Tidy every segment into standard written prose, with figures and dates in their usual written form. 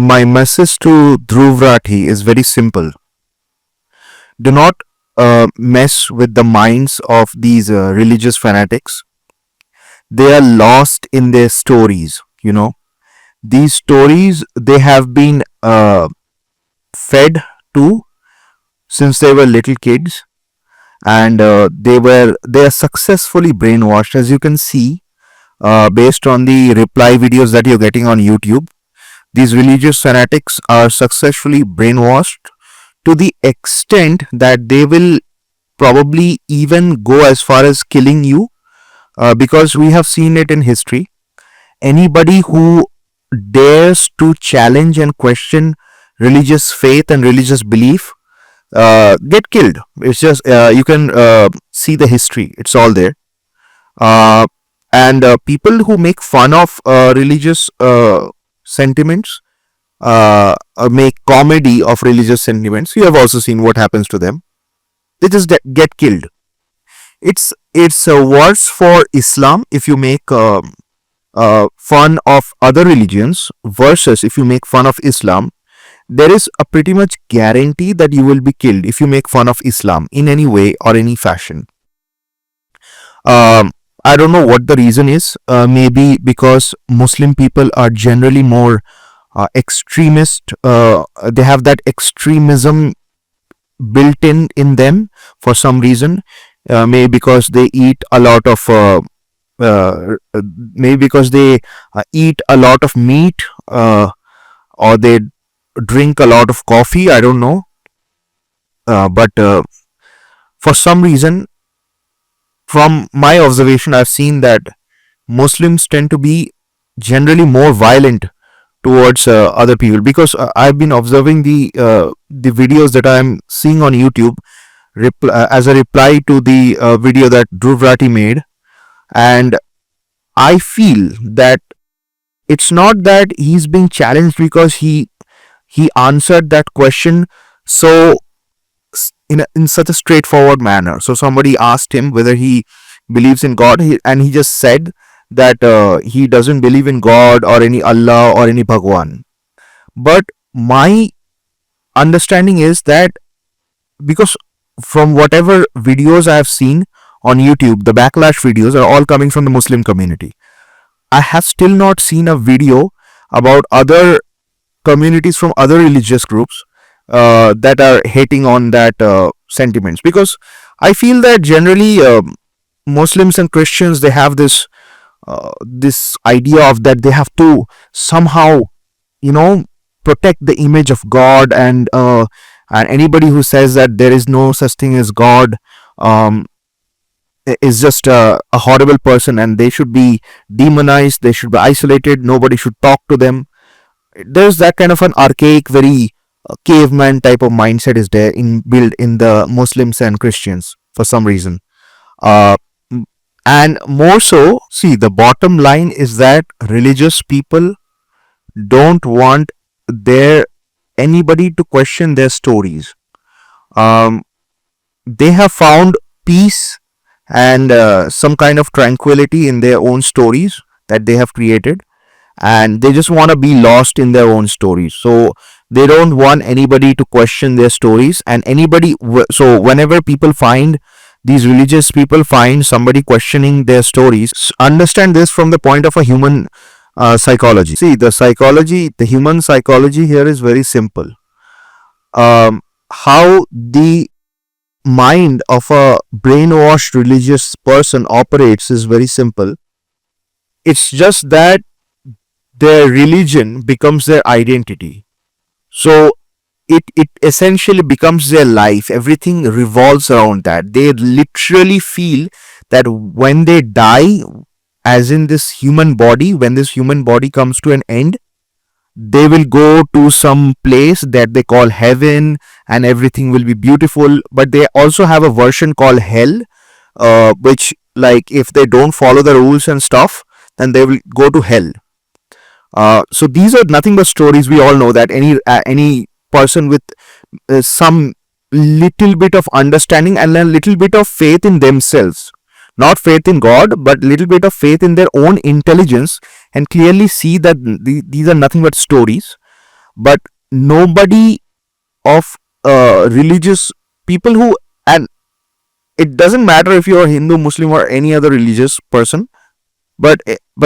My message to Dhruv Rathee is very simple. Do not mess with the minds of these religious fanatics. They are lost in their stories. These stories they have been fed to since they were little kids, and they are successfully brainwashed, as you can see, based on the reply videos that you're getting on YouTube. These religious fanatics are successfully brainwashed to the extent that they will probably even go as far as killing you, because we have seen it in history. Anybody who dares to challenge and question religious faith and religious belief get killed. It's just you can see the history, it's all there. uh, and people who make fun of religious sentiments, make comedy of religious sentiments, you have also seen what happens to them. They just get killed. It's worse for Islam if you make fun of other religions versus if you make fun of Islam. There is a pretty much guarantee that you will be killed if you make fun of Islam in any way or any fashion. um, I don't know what the reason is. Maybe because Muslim people are generally more extremist. They have that extremism built in them for some reason. Maybe because they eat a lot of uh, maybe because they eat a lot of meat, or they drink a lot of coffee. I don't know, but for some reason, from my observation, I've seen that Muslims tend to be generally more violent towards other people, because I've been observing the videos that I'm seeing on YouTube as a reply to the video that Dhruv Rathee made, and I feel that it's not that he's being challenged because he answered that question so in such a straightforward manner. So somebody asked him whether he believes in God, and he just said that he doesn't believe in God or any Allah or any Bhagwan. But my understanding is that, because from whatever videos I have seen on YouTube, the backlash videos are all coming from the Muslim community. I have still not seen a video about other communities from other religious groups that are hating on that sentiments, because I feel that generally Muslims and Christians, they have this idea of that they have to somehow, you know, protect the image of God, and anybody who says that there is no such thing as God um, is just a horrible person, and they should be demonized, they should be isolated, nobody should talk to them. There's that kind of an archaic, very caveman type of mindset is there in built in the Muslims and Christians for some reason. Uh, and more so, see, the bottom line is that religious people don't want their anybody to question their stories. Um, they have found peace and some kind of tranquility in their own stories that they have created, and they just want to be lost in their own stories. So they don't want anybody to question their stories, and so whenever people find these religious people find somebody questioning their stories, understand this from the point of a human psychology. See, the human psychology here is very simple. How the mind of a brainwashed religious person operates is very simple. It's just that their religion becomes their identity. So it essentially becomes their life. Everything revolves around that. They literally feel that when they die, as in this human body, when this human body comes to an end, they will go to some place that they call heaven, and everything will be beautiful. But they also have a version called hell, which, like, if they don't follow the rules and stuff, then they will go to hell. So these are nothing but stories. We all know that any person with some little bit of understanding and a little bit of faith in themselves, not faith in God, but little bit of faith in their own intelligence, and clearly see that these are nothing but stories. but nobody of religious people who, and it doesn't matter if you're a Hindu, Muslim, or any other religious person, but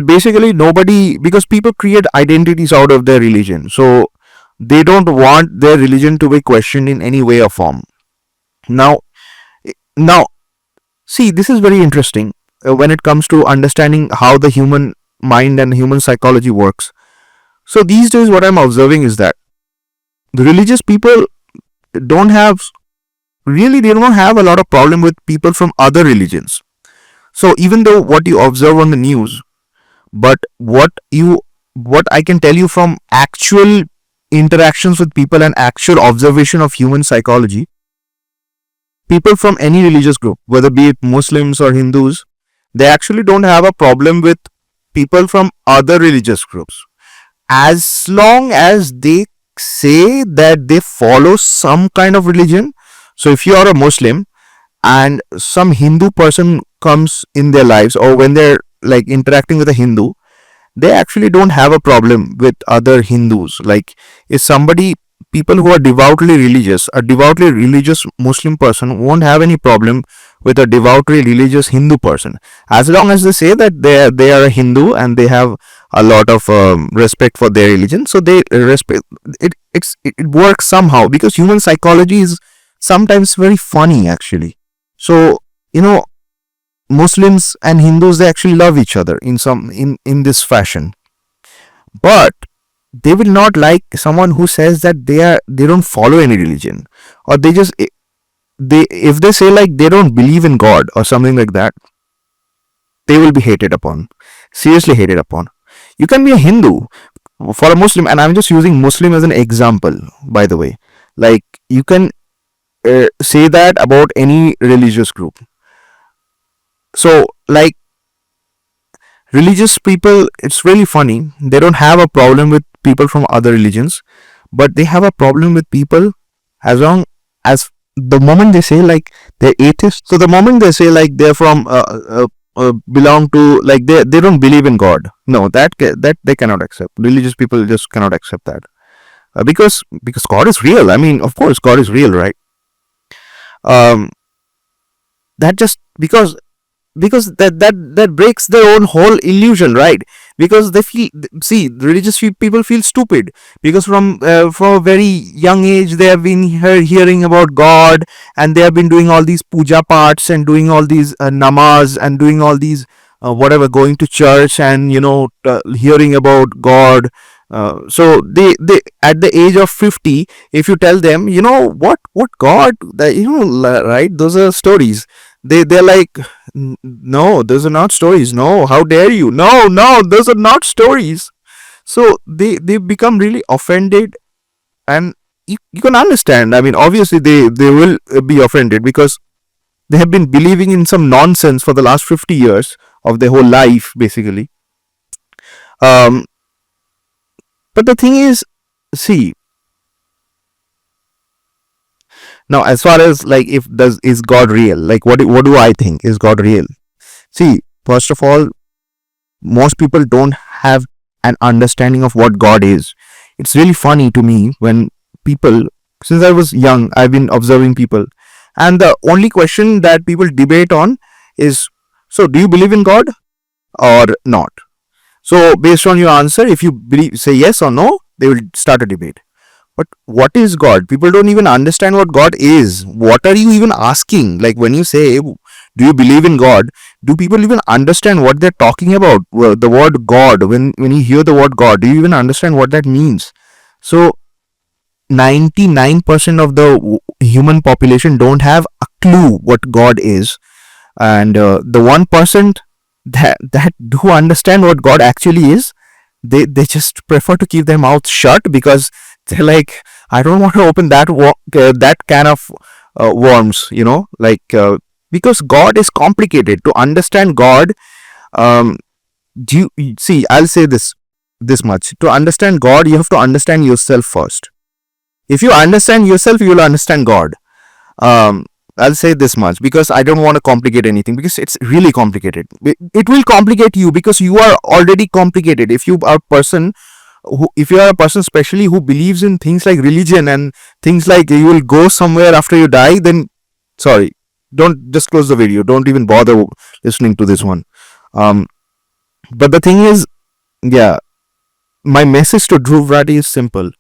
basically nobody, because people create identities out of their religion, so they don't want their religion to be questioned in any way or form. Now, now, see, this is very interesting when it comes to understanding how the human mind and human psychology works. So these days, what I'm observing is that the religious people don't have, really, they don't have a lot of problem with people from other religions. So even though what you observe on the news, but what I can tell you from actual interactions with people and actual observation of human psychology, people from any religious group, whether be it Muslims or Hindus, they actually don't have a problem with people from other religious groups, as long as they say that they follow some kind of religion. So if you are a Muslim and some Hindu person comes in their lives, or when they're like interacting with a Hindu, they actually don't have a problem with other Hindus. Like, if somebody, people who are devoutly religious, a devoutly religious Muslim person won't have any problem with a devoutly religious Hindu person, as long as they say that they are a Hindu and they have a lot of respect for their religion. So they respect it. It works somehow, because human psychology is sometimes very funny actually. So, you know, Muslims and Hindus, they actually love each other in this fashion, but they will not like someone who says that they don't follow any religion, or they just, they, if they say like they don't believe in God or something like that, they will be hated upon, seriously hated upon. You can be a Hindu for a Muslim, and I'm just using Muslim as an example, by the way. Like, you can say that about any religious group. So, like, religious people, it's really funny. They don't have a problem with people from other religions, but they have a problem with people as long as the moment they say like they're atheists. So the moment they say like they're from belong to, like, they don't believe in God. No, that they cannot accept. Religious people just cannot accept that, because God is real. I mean, of course, God is real, right? Um, that just because that breaks their own whole illusion, right? Because they feel, see, religious people feel stupid, because from a very young age they have been hearing about God, and they have been doing all these puja parts and doing all these namaz and doing all these whatever, going to church and, you know, hearing about God. So they at the age of 50, if you tell them, you know, what God, you know, right, those are stories, they're like, no, those are not stories. No, how dare you? No, those are not stories. So they become really offended, and you can understand. I mean, obviously they will be offended, because they have been believing in some nonsense for the last 50 years of their whole life, basically. Um, but the thing is, see, now, as far as like, if does is God real? Like, what do I think, is God real? See, first of all, most people don't have an understanding of what God is. It's really funny to me when people, since I was young, I've been observing people, and the only question that people debate on is, so do you believe in God or not? So based on your answer, if you believe, say yes or no, they will start a debate. But what is God? People don't even understand what God is. What are you even asking? Like, when you say, do you believe in God? Do people even understand what they're talking about? Well, the word God, when you hear the word God, do you even understand what that means? So 99% of the human population don't have a clue what God is. And the 1% that do understand what God actually is, they just prefer to keep their mouth shut, because they're like, I don't want to open that can of worms, you know, like, because God is complicated. To understand God, um, do you see? I'll say this much: to understand God, you have to understand yourself first. If you understand yourself, you will understand God. Um, I'll say this much, because I don't want to complicate anything, because it's really complicated. It will complicate you, because you are already complicated. If you are a person if you are a person especially who believes in things like religion and things like you will go somewhere after you die, then sorry, don't, just close the video, don't even bother listening to this one. um but the thing is, yeah, my message to Dhruv Rathee is simple.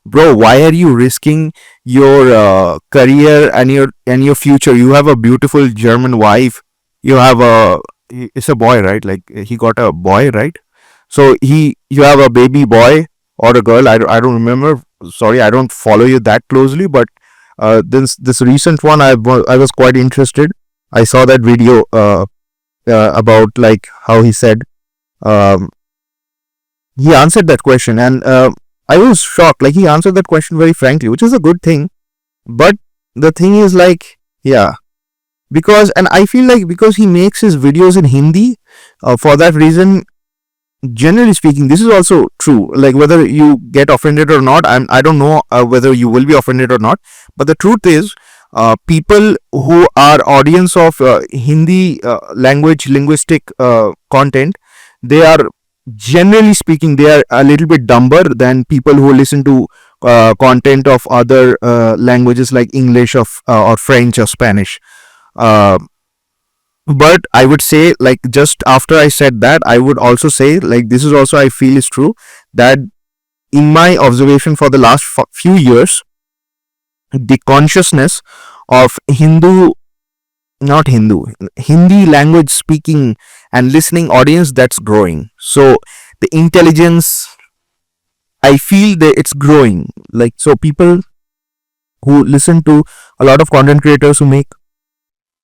Bro, why are you risking your career and your future? You have a beautiful German wife. You have a, it's a boy, right? Like he got a boy, right? So you have a baby boy or a girl. I don't remember. Sorry, I don't follow you that closely. But this recent one, I was quite interested. I saw that video about like how he said, um, he answered that question, and I was shocked. Like he answered that question very frankly, which is a good thing. But the thing is, like, yeah, because, and I feel like because he makes his videos in Hindi, for that reason, generally speaking, this is also true. Like whether you get offended or not, I don't know whether you will be offended or not. But the truth is, people who are audience of Hindi language linguistic content, they are, generally speaking, they are a little bit dumber than people who listen to content of other languages like English or French or Spanish. Uh, but I would say, like, just after I said that, I would also say, like, this is also I feel is true, that in my observation for the last few years, the consciousness of Hindi language speaking and listening audience, that's growing. So the intelligence, I feel that it's growing. Like, so people who listen to a lot of content creators who make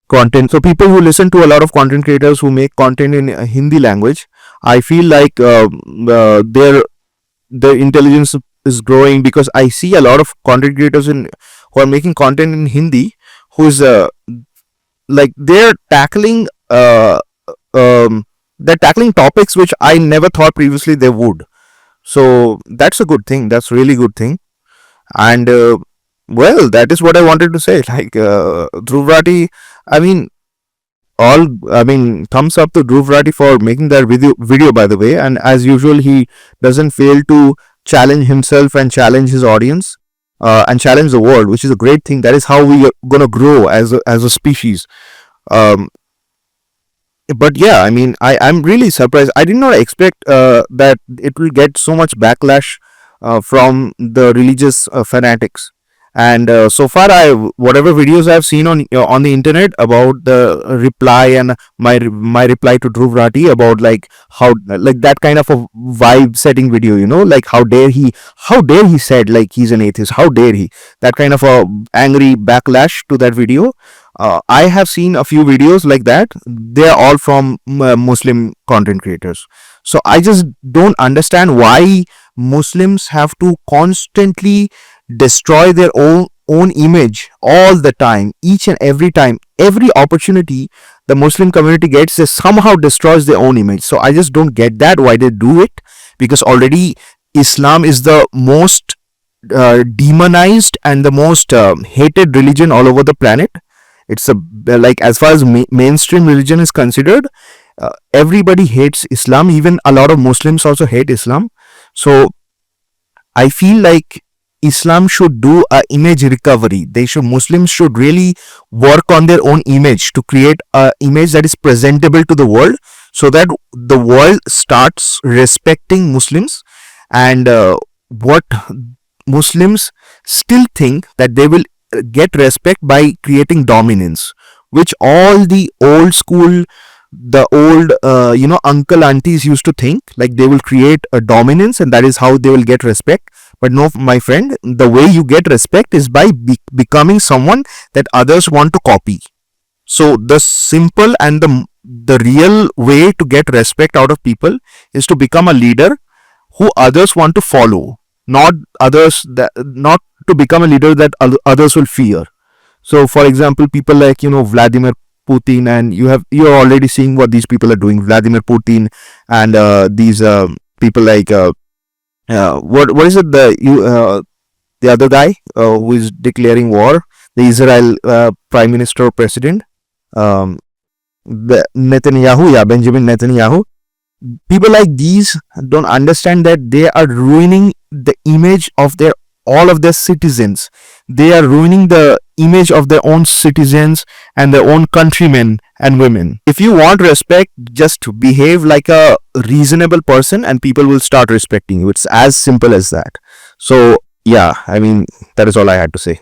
content, so people who listen to a lot of content creators who make content in Hindi language, I feel like their intelligence is growing, because I see a lot of content creators who are making content in Hindi, who's like they're tackling topics which I never thought previously they would. So that's a good thing. That's really good thing. And well, that is what I wanted to say. Like Dhruv Rathee, I mean, thumbs up to Dhruv Rathee for making that video, by the way. And as usual, he doesn't fail to challenge himself and challenge his audience, and challenge the world, which is a great thing. That is how we are gonna grow as a species. Um, but yeah, I mean, I'm really surprised. I did not expect that it will get so much backlash from the religious fanatics. And so far, whatever videos I've seen on the internet about the reply and my reply to Dhruv Rathee about like how, like that kind of a vibe setting video, like how dare he said like he's an atheist, how dare he, that kind of a angry backlash to that video. I have seen a few videos like that. They are all from Muslim content creators. So I just don't understand why Muslims have to constantly destroy their own image all the time, each and every time, every opportunity the Muslim community gets, they somehow destroys their own image. So I just don't get that, why they do it, because already Islam is the most demonized and the most hated religion all over the planet. It's like, as far as mainstream religion is considered, everybody hates Islam. Even a lot of Muslims also hate Islam. So I feel like Islam should do a image recovery. Muslims should really work on their own image to create a image that is presentable to the world, so that the world starts respecting Muslims. And what Muslims still think that they will get respect by creating dominance, which all the old school, the old uncle aunties used to think, like they will create a dominance and that is how they will get respect. But no, my friend, the way you get respect is by becoming someone that others want to copy. So the simple and the real way to get respect out of people is to become a leader who others want to follow, not to become a leader that others will fear. So for example, people like Vladimir Putin, and you're already seeing what these people are doing. Vladimir Putin and these people like what is it, the other guy who is declaring war, the Israel prime minister or president, Netanyahu, yeah, Benjamin Netanyahu. People like these don't understand that they are ruining the image of their all of their citizens. They are ruining the image of their own citizens and their own countrymen and women. If you want respect, just behave like a reasonable person and people will start respecting you. It's as simple as that. So yeah, I mean, that is all I had to say.